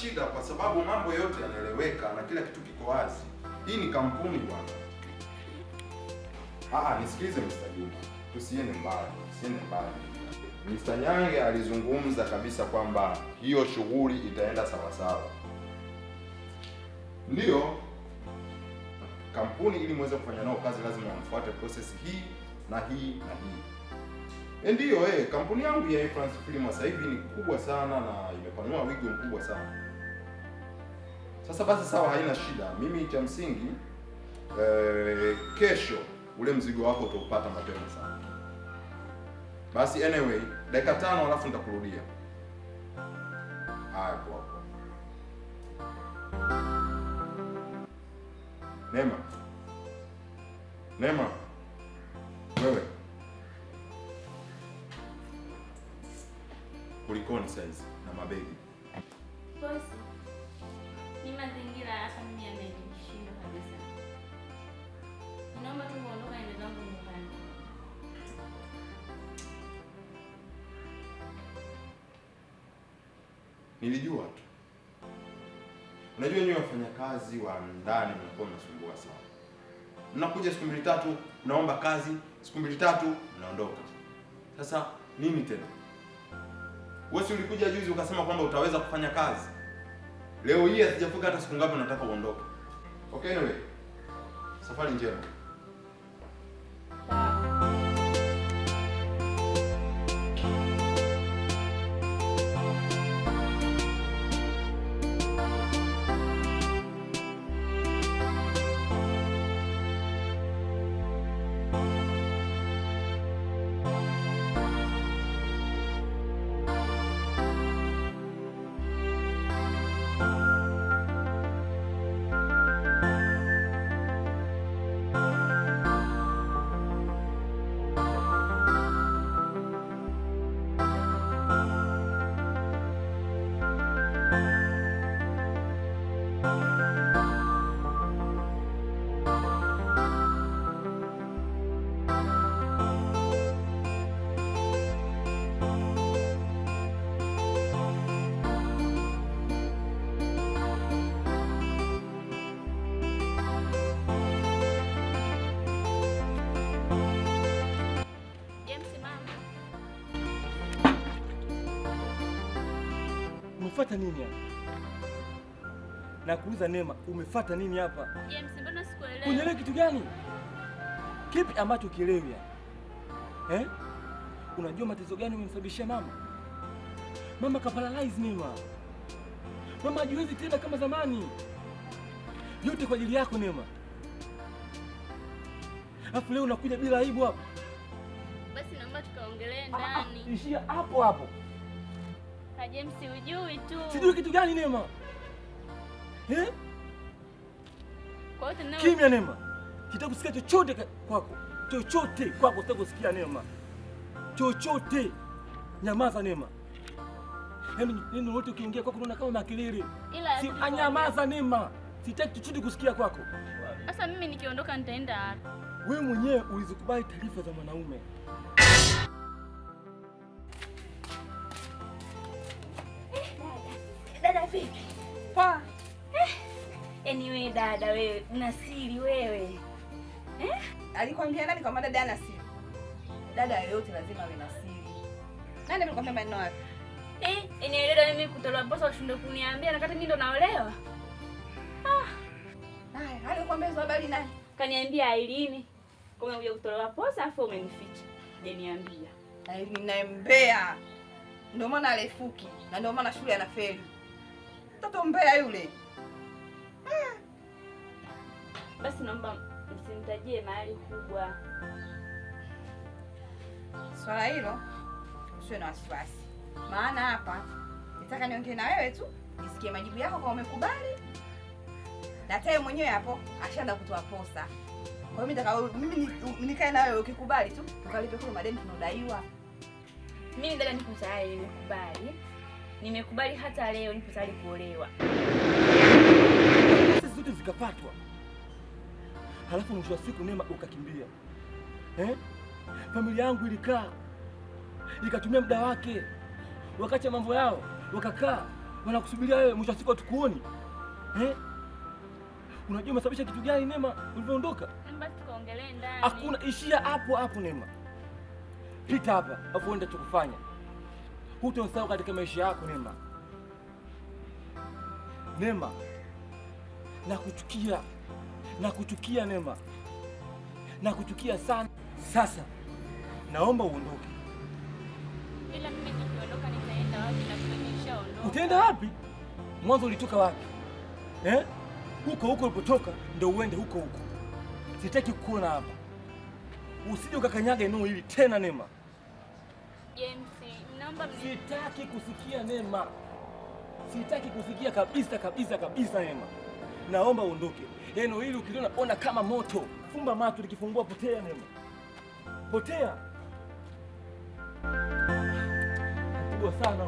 shida kwa sababu mambo yote yanaeleweka na kila kitu kiko wazi. Hii ni kampuni bwana. Nisikilize Mr. Juma. Tusiende mbali. Mr. Nyange alizungumza kabisa kwamba hiyo shughuli itaenda sawa sawa. Ndio kampuni ili muweze kufanya nao kazi lazima mfuate process hii na hii na hii. Ndio kampuni yangu ya Influence Film sasa hivi ni kubwa sana na imepanua wigo mkubwa sana. Sasa basi sawa, haina shida. Mimi cha msingi kesho ule mzigo wako utaupata mapema sana. Basi anyway, dakika 5 alafu nitakurudia. Haya poa. Neema. Wewe. Kulikoni saizi na mabegi? Bosi, ni mazingira hapa mimi yamenishinda kabisa. Naomba tu muondoke niende zangu nyumbani. Nilijua tu. Unajua nyinyi wafanyakazi wa ndani mnakuwa mnasumbua sana. Mnakuja siku 2-3, mnaomba kazi, siku 2-3 mnaondoka. Sasa nini tena? Wewe ulikuja juzi ukasema kwamba utaweza kufanya kazi. Leo hii hasijafuka hata siku ngapi unataka uondoke. Okay, anyway. Safari njema. Umefuata nini hapa? Nakuuliza Neema, umefuata nini hapa? James, mbona sikuelewa? Unielewa kitu gani? Kipi ambacho kielewi? Unajua matatizo gani umemsababishia mama? Mama kaparalyze Neema. Mama hajiwezi tena kama zamani. Yote kwa ajili yako Neema. Alafu leo unakuja bila aibu hapa. Basi naomba tukaongelee ndani. Ishia hapo. James, hujui tu. Sijui kitu gani Neema? Kwa hiyo tena kimya Neema. Sitaki kusikia chochote kwako. Sitaki kusikia Neema. Chochote. Nyamaza Neema. Neno lote ukiongea kwako unaona kama makelele. Si anyamaza Neema. Sitaki chochote kusikia kwako. Sasa mimi nikiondoka nitaenda wapi? Wewe mwenyewe ulizikubali taarifa za mwanaume. Dada vipi? Poa. Anyway dada wewe, una siri wewe. Alikwambia nani kama dada ana siri? Dada yoyote lazima awe na siri. Nani alikwambia maneno hayo? Dada mimi kutolewa posa ushinde kuniambia na kati mimi ndo naolewa. Haya, alikwambia hizo habari nani? Kaniambia Aileen. Kama unakuja kutolewa posa afu umenificha. Hajaniambia. Aileen naye mbea. Ndio maana alefuki na ndio maana shule anafeli. Mtoto mbea yule. Basi naomba msimtajie mahali kubwa. Swala hilo usiwe na wasiwasi. Maana hapa nataka niongee na wewe tu, nisikie majibu yako kama umekubali. Na tayari mwenyewe hapo ashaanza kutoa posa. Kwa hiyo mimi nikae na wewe ukikubali tu, tukalipe kwa madeni tunadaiwa. Mimi dada niko tayari, nimekubali. Nimekubali hata leo nipo tayari kuolewa. Sisi zote zikapatwa. Halafu mwisho wa siku Neema ukakimbia. Familia yangu ilikaa. Ikatumia muda wake. Wakati mambo yao, wakakaa, wanakusubiria wewe, mwisho wa siku hatukuoni. Unajua umesababisha kitu gani Neema ulivyoondoka? Basi tukaongelee ndani. Hakuna, ishia hapo hapo Neema. Pita hapa, afu uende chokufanya. Hutonisahau katika maisha yako Neema. Neema, nakuchukia. Nakuchukia Neema. Nakuchukia sana. Sasa naomba uondoke. Ila mimi nikiondoka nitaenda wapi na nimeshaondoka? Utaenda wapi? Mwanzo ulitoka wapi? Huko ulipotoka ndio uende huko. Sitaki kukuona hapa. Usije ukakanyaga eneo hili tena Neema. James, naomba sitaki kusikia Neema. Sitaki kusikia kabisa Neema. Naomba uondoke. Eneo hili ukiliona ona kama moto. Fumba macho, likifungua potea Neema. Potea. Kubwa sana.